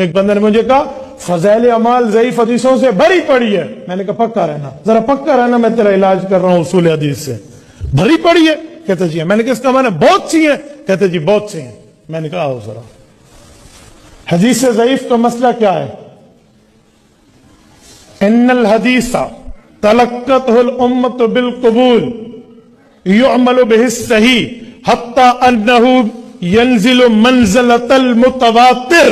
ایک بندے نے مجھے کہا فضائل اعمال ضعیف حدیثوں سے بھری پڑی ہے. میں نے کہا پکا رہنا, ذرا پکا رہنا, میں تیرا علاج کر رہا ہوں اصول حدیث سے. بھری پڑی ہے؟ کہتے جی. میں نے کہا اس کا معنی بہت سی ہیں؟ کہتے جی بہت سی ہیں. میں نے کہا آؤ ذرا, حدیث ضعیف کا مسئلہ کیا ہے؟ ان الحدیث تلقته الامة بالقبول يعمل به الصحيح حتى انه ينزل منزلة المتواتر.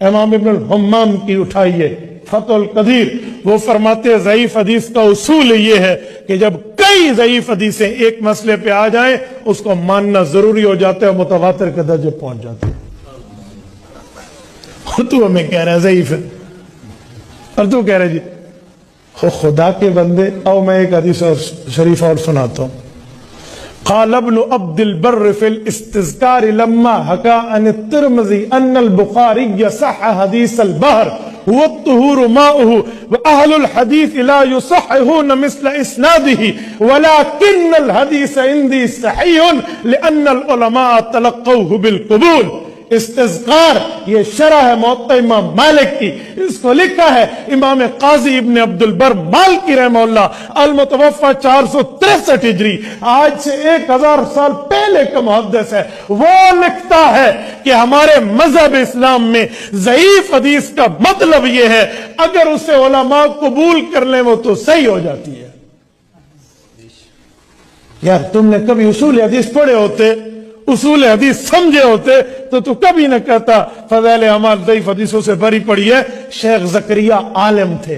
امام ابن الحمام کی اٹھائیے فتح القدیر, وہ فرماتے ہیں ضعیف حدیث کا اصول یہ ہے کہ جب کئی ضعیف حدیثیں ایک مسئلے پہ آ جائیں اس کو ماننا ضروری ہو جاتا ہے, متواتر کے درجے پہنچ جاتے ہیں. اور تو ہمیں کہہ رہا ہے ضعیف ہے, اور تو کہہ رہے جی خدا کے بندے. او میں ایک حدیث اور شریف اور سناتا ہوں. قال ابن عبد البر في الاستذكار لما حكى عن الترمذي ان البخاري صح حديث البحر هو الطهور ماؤه واهل الحديث لا يصححون مثل اسناده ولكن الحديث عندي صحيح لان العلماء تلقوه بالقبول. استذکار یہ شرح ہے موطئ امام مالک کی, اس کو لکھا ہے امام قاضی ابن عبد البر مالکی رحمہ اللہ, المتوفى 463 ہجری, آج سے 1000 سال پہلے کا محدث ہے. وہ لکھتا ہے کہ ہمارے مذہب اسلام میں ضعیف حدیث کا مطلب یہ ہے اگر اسے علماء قبول کر لیں وہ تو صحیح ہو جاتی ہے. یار تم نے کبھی اصول حدیث پڑھے ہوتے, اصول حدیث سمجھے ہوتے تو کبھی نہ کہتا فضائل اعمال ضعیف حدیثوں سے بھری پڑی ہے. شیخ زکریا عالم تھے,